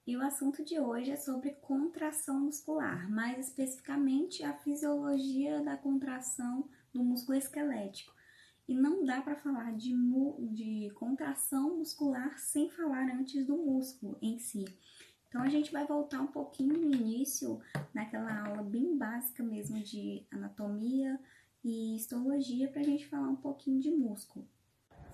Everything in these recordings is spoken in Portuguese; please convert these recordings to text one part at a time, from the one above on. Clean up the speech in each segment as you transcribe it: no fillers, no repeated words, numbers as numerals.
E o assunto de hoje é sobre contração muscular, mais especificamente a fisiologia da contração do músculo esquelético. E não dá para falar de contração muscular sem falar antes do músculo em si. Então a gente vai voltar um pouquinho no início, naquela aula bem básica mesmo de anatomia e histologia, para a gente falar um pouquinho de músculo.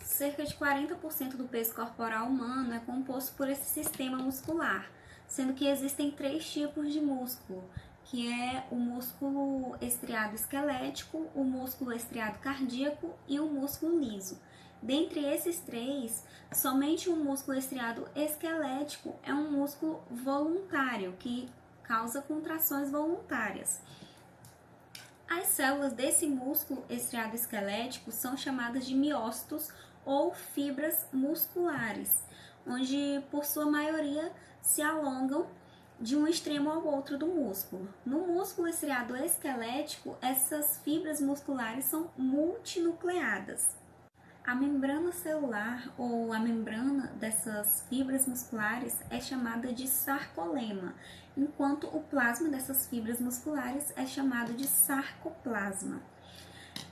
Cerca de 40% do peso corporal humano é composto por esse sistema muscular, sendo que existem 3 tipos de músculo, que é o músculo estriado esquelético, o músculo estriado cardíaco e o músculo liso. Dentre esses 3, somente o músculo estriado esquelético é um músculo voluntário, que causa contrações voluntárias. As células desse músculo estriado esquelético são chamadas de miócitos ou fibras musculares, onde por sua maioria se alongam de um extremo ao outro do músculo. No músculo estriado esquelético, essas fibras musculares são multinucleadas. A membrana celular ou a membrana dessas fibras musculares é chamada de sarcolema, enquanto o plasma dessas fibras musculares é chamado de sarcoplasma.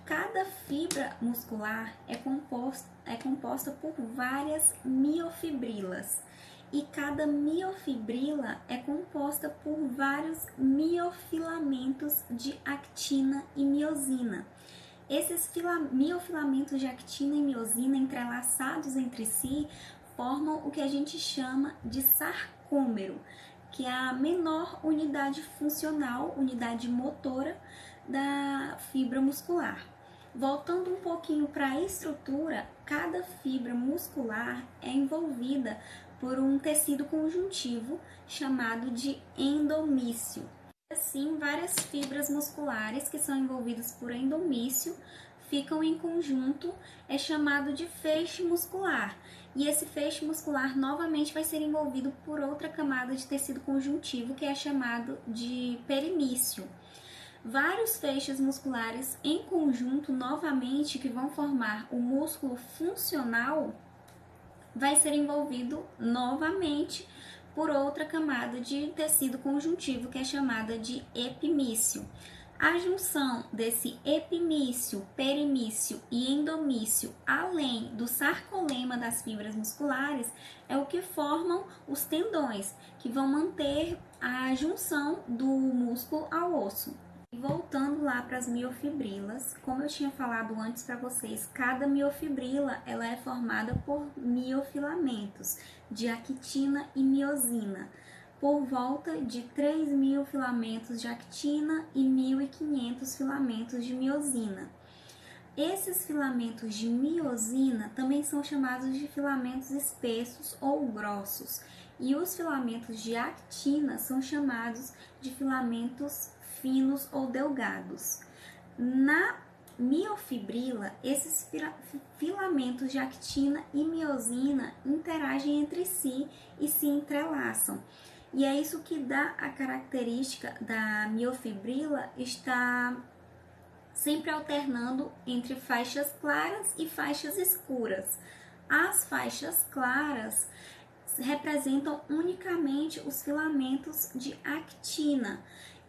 Cada fibra muscular é composta por várias miofibrilas e cada miofibrila é composta por vários miofilamentos de actina e miosina. Esses miofilamentos de actina e miosina entrelaçados entre si formam o que a gente chama de sarcômero, que é a menor unidade funcional, unidade motora da fibra muscular. Voltando um pouquinho para a estrutura, cada fibra muscular é envolvida por um tecido conjuntivo chamado de endomício. Assim, várias fibras musculares que são envolvidas por endomício ficam em conjunto, é chamado de feixe muscular. E esse feixe muscular novamente vai ser envolvido por outra camada de tecido conjuntivo, que é chamado de perimício. Vários feixes musculares em conjunto, novamente, que vão formar o músculo funcional, vai ser envolvido novamente por outra camada de tecido conjuntivo, que é chamada de epimício. A junção desse epimício, perimício e endomício, além do sarcolema das fibras musculares, é o que formam os tendões, que vão manter a junção do músculo ao osso. Voltando lá para as miofibrilas, como eu tinha falado antes para vocês, cada miofibrila ela é formada por miofilamentos de actina e miosina, por volta de 3.000 filamentos de actina e 1.500 filamentos de miosina. Esses filamentos de miosina também são chamados de filamentos espessos ou grossos, e os filamentos de actina são chamados de filamentos finos ou delgados. Na miofibrila, esses filamentos de actina e miosina interagem entre si e se entrelaçam. E é isso que dá a característica da miofibrila estar sempre alternando entre faixas claras e faixas escuras. As faixas claras representam unicamente os filamentos de actina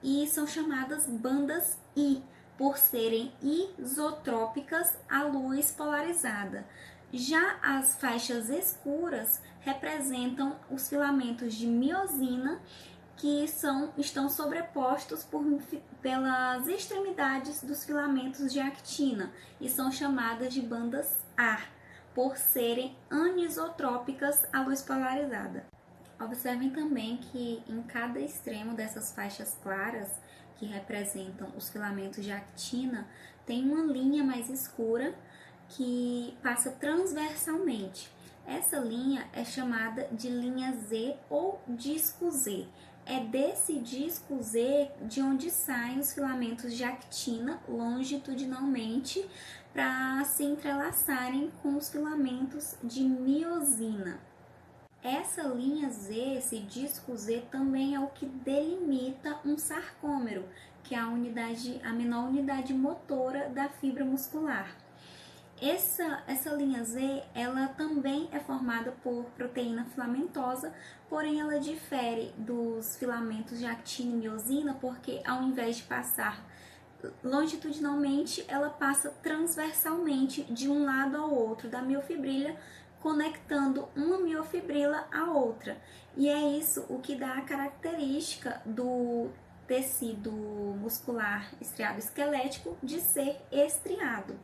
e são chamadas bandas I, por serem isotrópicas à luz polarizada. Já as faixas escuras representam os filamentos de miosina, que estão sobrepostos pelas extremidades dos filamentos de actina e são chamadas de bandas A, por serem anisotrópicas à luz polarizada. Observem também que em cada extremo dessas faixas claras, que representam os filamentos de actina, tem uma linha mais escura que passa transversalmente. Essa linha é chamada de linha Z ou disco Z. É desse disco Z de onde saem os filamentos de actina longitudinalmente para se entrelaçarem com os filamentos de miosina. Essa linha Z, esse disco Z, também é o que delimita um sarcômero, que é a menor unidade motora da fibra muscular. Essa linha Z, ela também é formada por proteína filamentosa, porém ela difere dos filamentos de actina e miosina, porque ao invés de passar longitudinalmente, ela passa transversalmente de um lado ao outro da miofibrilha, conectando uma miofibrila à outra. E é isso o que dá a característica do tecido muscular estriado esquelético de ser estriado.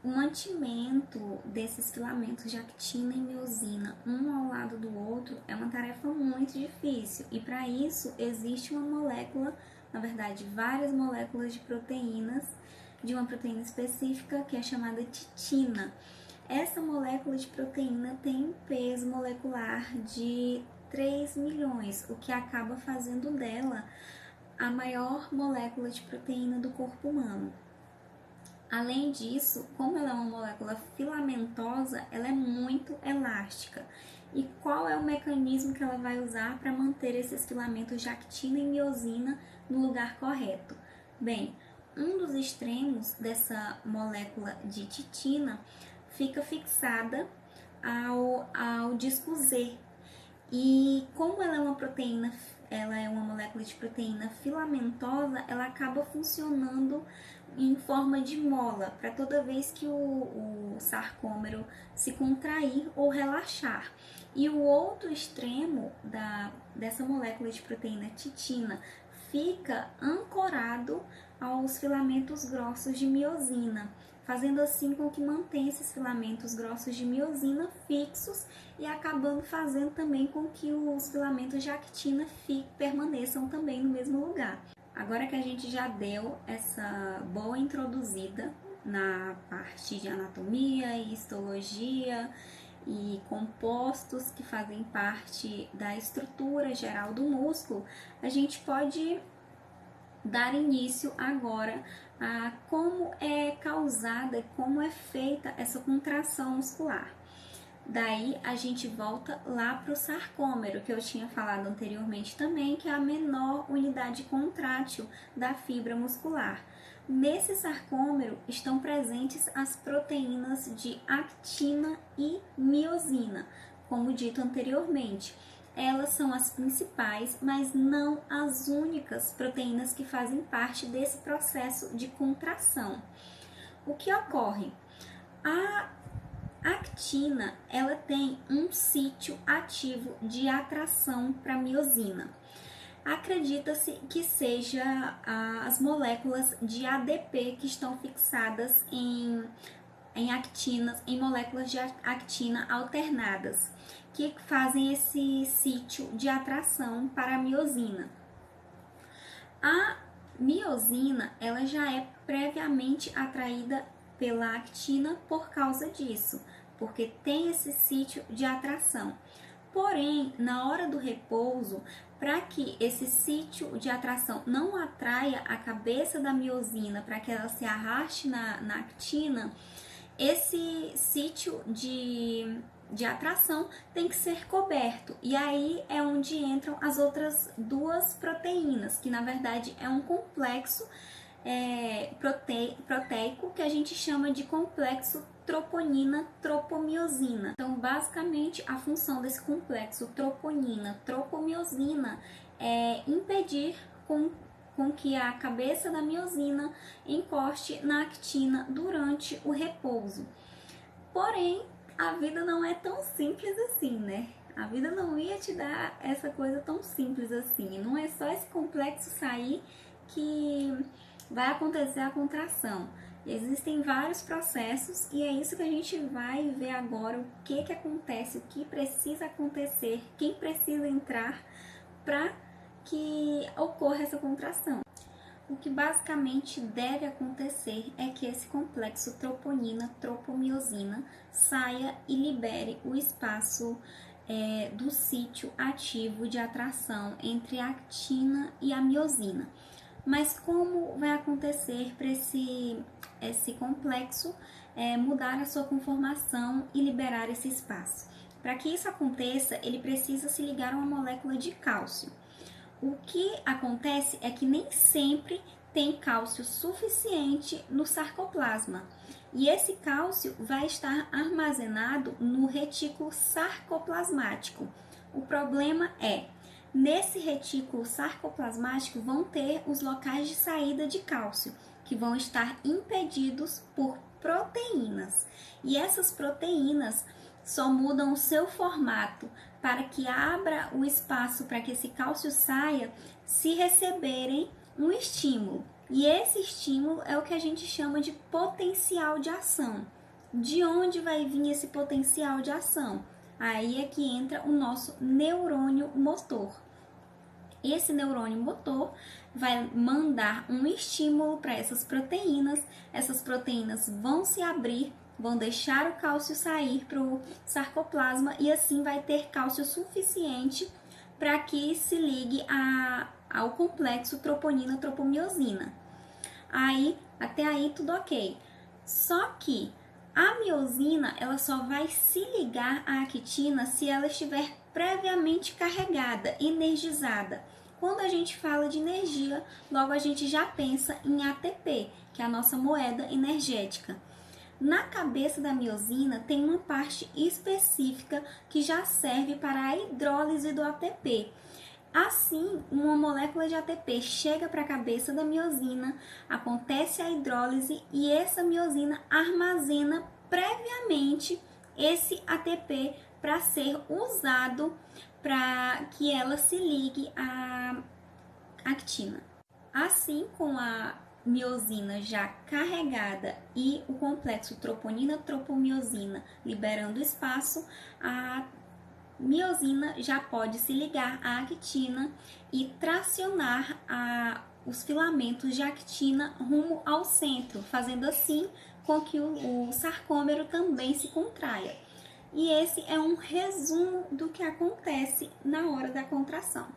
O mantimento desses filamentos de actina e miosina um ao lado do outro é uma tarefa muito difícil, e para isso existe uma molécula, na verdade várias moléculas de proteínas, de uma proteína específica que é chamada titina. Essa molécula de proteína tem um peso molecular de 3 milhões, o que acaba fazendo dela a maior molécula de proteína do corpo humano. Além disso, como ela é uma molécula filamentosa, ela é muito elástica. E qual é o mecanismo que ela vai usar para manter esses filamentos de actina e miosina no lugar correto? Bem, um dos extremos dessa molécula de titina fica fixada ao disco Z. E como ela é uma molécula de proteína filamentosa, ela acaba funcionando em forma de mola, para toda vez que o sarcômero se contrair ou relaxar. E o outro extremo dessa molécula de proteína titina fica ancorado aos filamentos grossos de miosina, fazendo assim com que mantenha esses filamentos grossos de miosina fixos e acabando fazendo também com que os filamentos de actina permaneçam também no mesmo lugar. Agora que a gente já deu essa boa introduzida na parte de anatomia e histologia e compostos que fazem parte da estrutura geral do músculo, a gente pode dar início agora a como é causada e como é feita essa contração muscular. Daí a gente volta lá para o sarcômero, que eu tinha falado anteriormente também, que é a menor unidade contrátil da fibra muscular. Nesse sarcômero estão presentes as proteínas de actina e miosina, como dito anteriormente. Elas são as principais, mas não as únicas proteínas que fazem parte desse processo de contração. O que ocorre? A actina, ela tem um sítio ativo de atração para a miosina. Acredita-se que seja as moléculas de ADP que estão fixadas em actinas, em moléculas de actina alternadas, que fazem esse sítio de atração para a miosina. A miosina, ela já é previamente atraída pela actina por causa disso, porque tem esse sítio de atração. Porém, na hora do repouso, para que esse sítio de atração não atraia a cabeça da miosina, para que ela se arraste na actina, esse sítio de atração tem que ser coberto. E aí é onde entram as outras duas proteínas, que na verdade é um complexo proteico que a gente chama de complexo troponina-tropomiosina. Então, basicamente, a função desse complexo troponina-tropomiosina é impedir com que a cabeça da miosina encoste na actina durante o repouso. Porém, a vida não é tão simples assim, né? A vida não ia te dar essa coisa tão simples assim. Não é só esse complexo sair que vai acontecer a contração. Existem vários processos e é isso que a gente vai ver agora, o que acontece, o que precisa acontecer, quem precisa entrar para que ocorra essa contração. O que basicamente deve acontecer é que esse complexo troponina-tropomiosina saia e libere o espaço do sítio ativo de atração entre a actina e a miosina. Mas como vai acontecer para esse complexo mudar a sua conformação e liberar esse espaço? Para que isso aconteça, ele precisa se ligar a uma molécula de cálcio. O que acontece é que nem sempre tem cálcio suficiente no sarcoplasma. E esse cálcio vai estar armazenado no retículo sarcoplasmático. O problema é, nesse retículo sarcoplasmático vão ter os locais de saída de cálcio, que vão estar impedidos por proteínas. E essas proteínas só mudam o seu formato para que abra o espaço para que esse cálcio saia se receberem um estímulo. E esse estímulo é o que a gente chama de potencial de ação. De onde vai vir esse potencial de ação? Aí é que entra o nosso neurônio motor. Esse neurônio motor vai mandar um estímulo para essas proteínas vão se abrir, vão deixar o cálcio sair para o sarcoplasma e assim vai ter cálcio suficiente para que se ligue ao complexo troponina-tropomiosina. Até aí tudo ok. Só que a miosina ela só vai se ligar à actina se ela estiver previamente carregada, energizada. Quando a gente fala de energia, logo a gente já pensa em ATP, que é a nossa moeda energética. Na cabeça da miosina tem uma parte específica que já serve para a hidrólise do ATP. Assim, uma molécula de ATP chega para a cabeça da miosina, acontece a hidrólise e essa miosina armazena previamente esse ATP para ser usado para que ela se ligue à actina. Assim, com a miosina já carregada e o complexo troponina-tropomiosina liberando espaço, a miosina já pode se ligar à actina e tracionar os filamentos de actina rumo ao centro, fazendo assim com que o sarcômero também se contraia. E esse é um resumo do que acontece na hora da contração.